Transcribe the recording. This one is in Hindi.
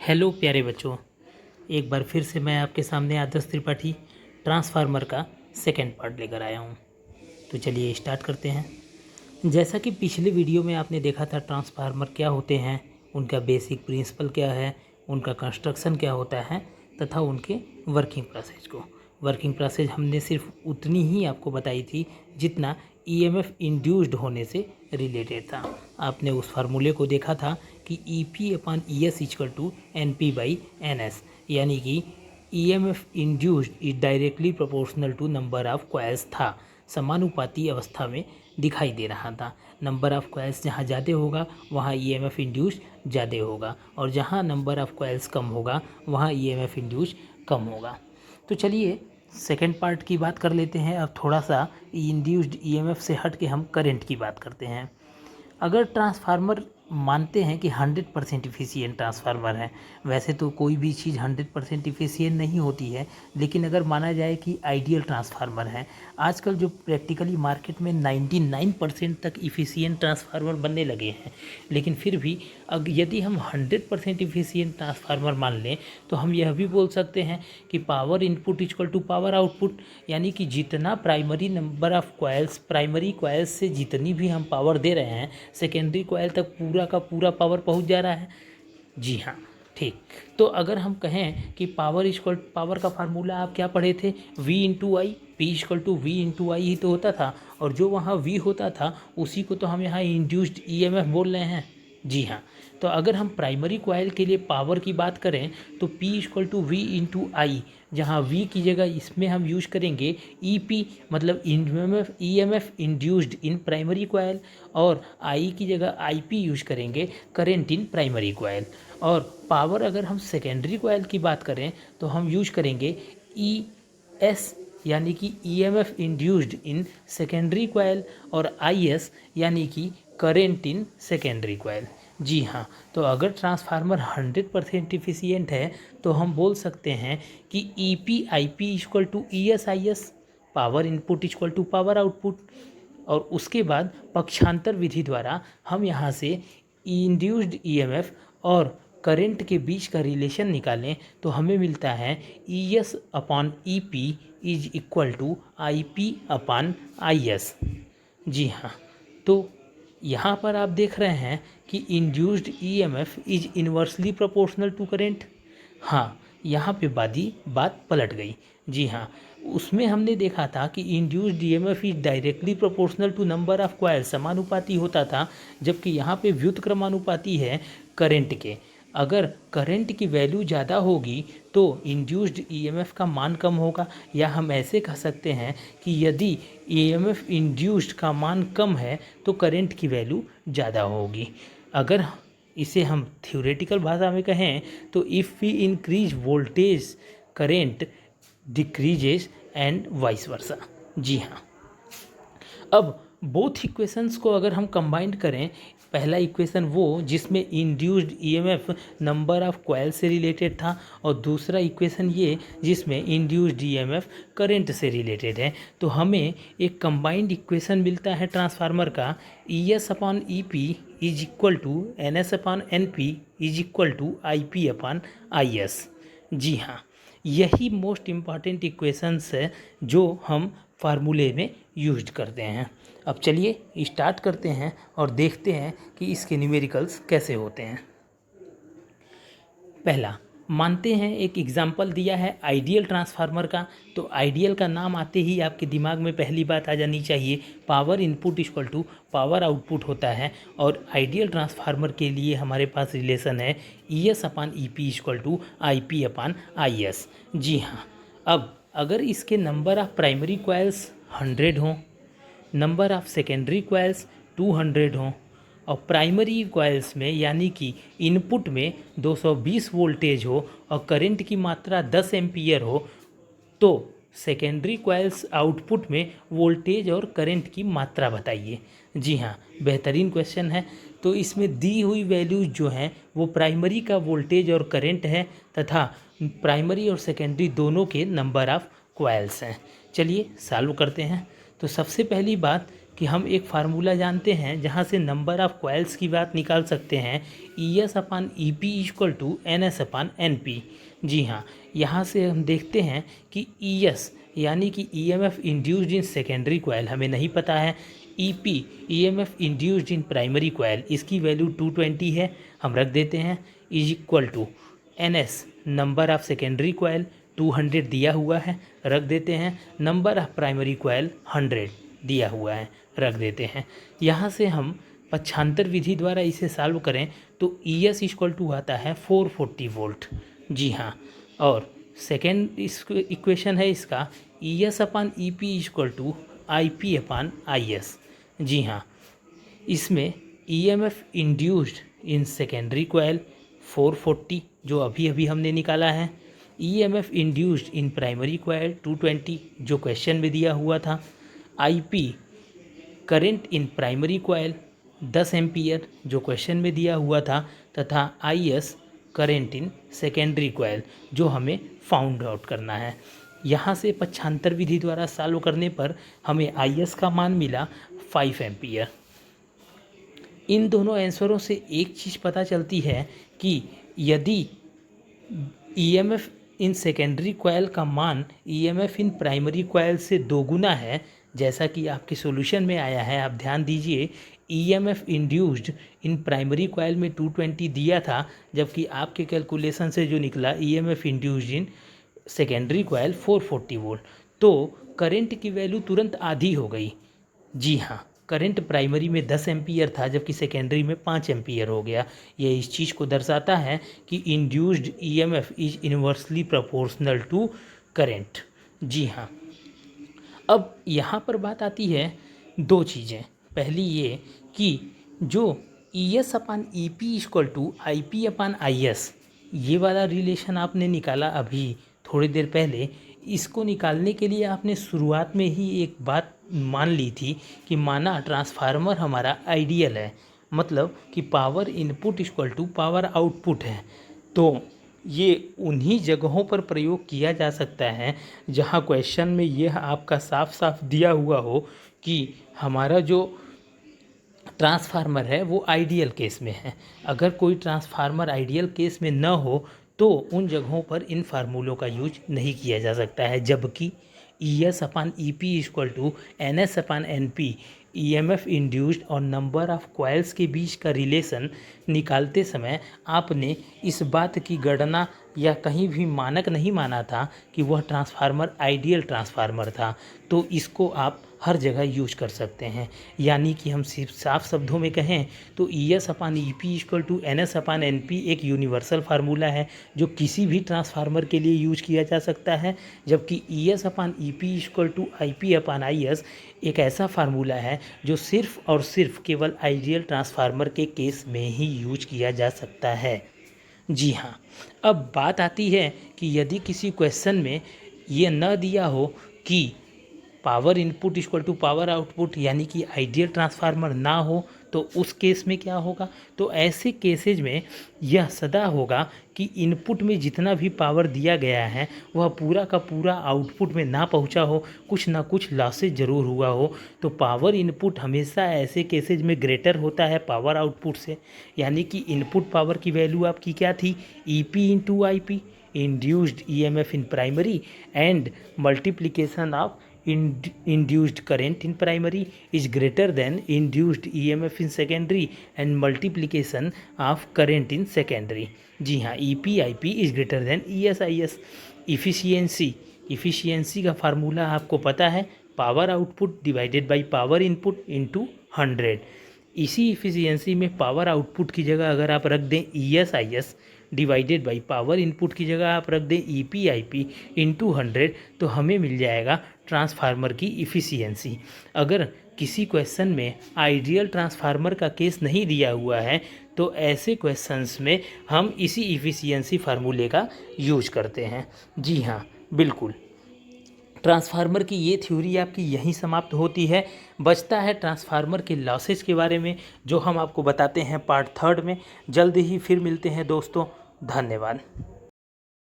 हेलो प्यारे बच्चों, एक बार फिर से मैं आपके सामने आदर्श त्रिपाठी ट्रांसफार्मर का सेकंड पार्ट लेकर आया हूँ। तो चलिए स्टार्ट करते हैं। जैसा कि पिछले वीडियो में आपने देखा था ट्रांसफार्मर क्या होते हैं, उनका बेसिक प्रिंसिपल क्या है, उनका कंस्ट्रक्शन क्या होता है तथा उनके वर्किंग प्रोसेस हमने सिर्फ उतनी ही आपको बताई थी जितना ईएमएफ इंड्यूस्ड होने से रिलेटेड था। आपने उस फार्मूले को देखा था कि EP/ES इक्वल टू NP/NS, यानी कि EMF induced is directly proportional to number of coils था। समानुपाती अवस्था में दिखाई दे रहा था। नंबर ऑफ कॉइल्स जहाँ ज़्यादा होगा वहाँ ईएमएफ इंड्यूस्ड ज़्यादा होगा, और जहाँ नंबर ऑफ कॉइल्स कम होगा वहाँ ईएमएफ इंड्यूस्ड कम होगा। तो चलिए सेकेंड पार्ट की बात कर लेते हैं। अब थोड़ा सा इंड्यूस्ड ईएमएफ से हट के हम करंट की बात करते हैं। अगर ट्रांसफार्मर मानते हैं कि 100% इफ़िशिएंट ट्रांसफार्मर है, वैसे तो कोई भी चीज़ 100% इफ़िशिएंट नहीं होती है, लेकिन अगर माना जाए कि आइडियल ट्रांसफार्मर है, आजकल जो प्रैक्टिकली मार्केट में 99% तक इफ़िशिएंट ट्रांसफार्मर बनने लगे हैं, लेकिन फिर भी यदि हम 100% इफ़िशिएंट ट्रांसफार्मर मान लें तो हम यह भी बोल सकते हैं कि power input equal to power output, यानी कि जितना primary number of coils, primary coils से जितनी भी हम पावर दे रहे हैं सेकेंडरी कॉइल तक पूरा का पूरा पावर पहुंच जा रहा है। जी हाँ, ठीक। तो अगर हम कहें कि पावर का फार्मूला आप क्या पढ़े थे, V/I, P=V/I ही तो होता था, और जो वहाँ V होता था उसी को तो हम यहाँ इंड्यूस्ड ईएमएफ बोल रहे हैं। जी हाँ, तो अगर हम प्राइमरी कॉइल के लिए पावर की बात करें तो P=V/I, जहाँ V की जगह इसमें हम यूज करेंगे EP, मतलब EMF induced in primary coil, और I की जगह IP यूज करेंगे करेंट इन प्राइमरी कॉइल। और पावर अगर हम सेकेंडरी कॉइल की बात करें तो हम यूज करेंगे ES, यानी कि EMF induced in secondary coil, और IS यानी कि करेंट इन सेकेंडरी कॉइल। जी हाँ, तो अगर ट्रांसफार्मर 100% इफ़िशिएंट है तो हम बोल सकते हैं कि EP/IP=ES/IS, power input equal to power output, और उसके बाद पक्षांतर विधि द्वारा हम यहाँ से इंड्यूस्ड ईएमएफ और करंट के बीच का रिलेशन निकालें तो हमें मिलता है ES/EP is equal to IP/IS। जी हाँ, तो यहाँ पर आप देख रहे हैं कि induced EMF is inversely proportional to current. हाँ, यहाँ पे बात पलट गई। जी हाँ, उसमें हमने देखा था कि induced EMF is directly proportional to number of coil, समानुपाती होता था, जबकि यहाँ पे व्युत्क्रमानुपाती है करंट के। अगर करंट की वैल्यू ज़्यादा होगी तो इंड्यूस्ड ईएमएफ का मान कम होगा, या हम ऐसे कह सकते हैं कि यदि ईएमएफ इंड्यूस्ड का मान कम है तो करंट की वैल्यू ज़्यादा होगी। अगर इसे हम थ्योरेटिकल भाषा में कहें तो if we increase voltage current decreases and vice versa. जी हाँ, अब बोथ इक्वेशंस को अगर हम कंबाइंड करें, पहला इक्वेशन वो जिसमें induced EMF number of coil से रिलेटेड था, और दूसरा इक्वेशन ये जिसमें इंड्यूस्ड ईएमएफ करंट से रिलेटेड है, तो हमें एक कंबाइंड इक्वेशन मिलता है ट्रांसफार्मर का, ES/EP is equal to NS/NP is equal to IP/IS। जी हाँ, यही मोस्ट इम्पॉर्टेंट इक्वेशंस है जो हम फार्मूले में यूज करते हैं। अब चलिए स्टार्ट करते हैं और देखते हैं कि इसके न्यूमेरिकल्स कैसे होते हैं। पहला, मानते हैं एक एग्जाम्पल दिया है आइडियल ट्रांसफार्मर का, तो आइडियल का नाम आते ही आपके दिमाग में पहली बात आ जानी चाहिए, power input equal to power output होता है, और आइडियल ट्रांसफार्मर के लिए हमारे पास रिलेशन है ES/EP इक्वल टू IP/IS। जी हाँ, अब अगर इसके नंबर ऑफ प्राइमरी कॉइल्स 100 हों, नंबर ऑफ सेकेंडरी कॉइल्स 200 हों, और प्राइमरी कॉइल्स में यानी कि इनपुट में 220 वोल्टेज हो और करंट की मात्रा 10 एम्पियर हो, तो सेकेंडरी कॉइल्स आउटपुट में वोल्टेज और करंट की मात्रा बताइए। जी हाँ, बेहतरीन क्वेश्चन है। तो इसमें दी हुई वैल्यूज जो हैं वो प्राइमरी का वोल्टेज और करंट है, तथा प्राइमरी और सेकेंडरी दोनों के नंबर ऑफ कॉइल्स हैं। चलिए सॉल्व करते हैं। तो सबसे पहली बात कि हम एक फार्मूला जानते हैं जहाँ से नंबर ऑफ कॉइल्स की बात निकाल सकते हैं, ES upon EP equal to NS upon NP। जी हाँ, यहाँ से हम देखते हैं कि ES यानी कि EMF induced in secondary coil हमें नहीं पता है, EP EMF induced in primary coil इसकी वैल्यू 220 है, हम रख देते हैं, is equal to NS number of secondary coil 200 दिया हुआ है, रख देते हैं, नंबर ऑफ प्राइमरी कॉइल 100 दिया हुआ है, रख देते हैं। यहाँ से हम पक्षांतर विधि द्वारा इसे सॉल्व करें तो ES इक्वल टू आता है 440 वोल्ट। जी हाँ, और सेकेंड इक्वेशन है इसका ES upon EP equal to IP upon IS। जी हाँ, इसमें EMF induced in secondary coil 440 जो अभी अभी हमने निकाला है, EMF induced in primary coil 220 जो क्वेश्चन में दिया हुआ था, IP current in primary coil 10 ampere जो क्वेश्चन में दिया हुआ था, तथा IS current in secondary coil जो हमें फाउंड आउट करना है। यहाँ से पक्षांतर विधि द्वारा सॉल्व करने पर हमें IS का मान मिला 5 एम्पियर। इन दोनों आंसरों से एक चीज़ पता चलती है कि यदि EMF इन सेकेंडरी कॉइल का मान EMF इन प्राइमरी कॉइल से दोगुना है, जैसा कि आपके सॉल्यूशन में आया है, आप ध्यान दीजिए, EMF induced in primary coil में 220 दिया था, जबकि आपके कैलकुलेशन से जो निकला EMF induced in secondary coil 440 volt, तो करंट की वैल्यू तुरंत आधी हो गई। जी हाँ, करंट प्राइमरी में 10 एम्पियर था जबकि सेकेंडरी में 5 एम्पियर हो गया। ये इस चीज़ को दर्शाता है कि induced EMF is inversely proportional to current. जी हाँ, अब यहाँ पर बात आती है दो चीज़ें। पहली ये कि जो ES upon EP equal to IP upon IS ये वाला रिलेशन आपने निकाला अभी थोड़ी देर पहले, इसको निकालने के लिए आपने शुरुआत में ही एक बात मान ली थी कि माना ट्रांसफार्मर हमारा आइडियल है, मतलब कि power input equal to power output है। तो ये उन्हीं जगहों पर प्रयोग किया जा सकता है जहाँ क्वेश्चन में यह आपका साफ साफ दिया हुआ हो कि हमारा जो ट्रांसफार्मर है वो आइडियल केस में है। अगर कोई ट्रांसफार्मर आइडियल केस में न हो तो उन जगहों पर इन फार्मूलों का यूज नहीं किया जा सकता है, जबकि ES upon EP equal to NS upon NP EMF induced और नंबर ऑफ कॉइल्स के बीच का रिलेशन निकालते समय आपने इस बात की गणना या कहीं भी मानक नहीं माना था कि वह ट्रांसफार्मर आइडियल ट्रांसफार्मर था, तो इसको आप हर जगह यूज कर सकते हैं। यानी कि हम सिर्फ साफ शब्दों में कहें तो ES upon EP equal to NS upon NP एक यूनिवर्सल फार्मूला है जो किसी भी ट्रांसफार्मर के लिए यूज किया जा सकता है, जबकि ES upon EP equal to IP upon IS एक ऐसा फार्मूला है जो सिर्फ और सिर्फ केवल आइडियल ट्रांसफार्मर के केस में ही यूज किया जा सकता है। जी हाँ, अब बात आती है कि यदि किसी क्वेश्चन में ये न दिया हो कि power input equal to power output यानी कि आइडियल ट्रांसफार्मर ना हो, तो उस केस में क्या होगा? तो ऐसे केसेज में यह सदा होगा कि इनपुट में जितना भी पावर दिया गया है वह पूरा का पूरा आउटपुट में ना पहुंचा हो, कुछ ना कुछ लॉसेज ज़रूर हुआ हो। तो पावर इनपुट हमेशा ऐसे केसेज में ग्रेटर होता है पावर आउटपुट से। यानी कि इनपुट पावर की वैल्यू आपकी क्या थी? EP into IP induced EMF in primary and multiplication of induced current in primary is greater than induced EMF in secondary and multiplication of current in secondary। जी हाँ, EP IP is greater than ES IS। Efficiency का फार्मूला आपको पता है, power output divided by power input into 100। इसी इफ़िशियंसी में पावर आउटपुट की जगह अगर आप रख दें ES IS divided by power input की जगह आप रख दें EP IP इंटू 100, तो हमें मिल जाएगा ट्रांसफार्मर की इफ़िशियंसी। अगर किसी क्वेश्चन में आइडियल ट्रांसफार्मर का केस नहीं दिया हुआ है तो ऐसे क्वेश्चंस में हम इसी इफ़िशियंसी फार्मूले का यूज करते हैं। जी हाँ, बिल्कुल। ट्रांसफार्मर की ये थ्योरी आपकी यहीं समाप्त होती है। बचता है ट्रांसफार्मर के लॉसेज के बारे में, जो हम आपको बताते हैं पार्ट 3 में। जल्द ही फिर मिलते हैं दोस्तों, धन्यवाद।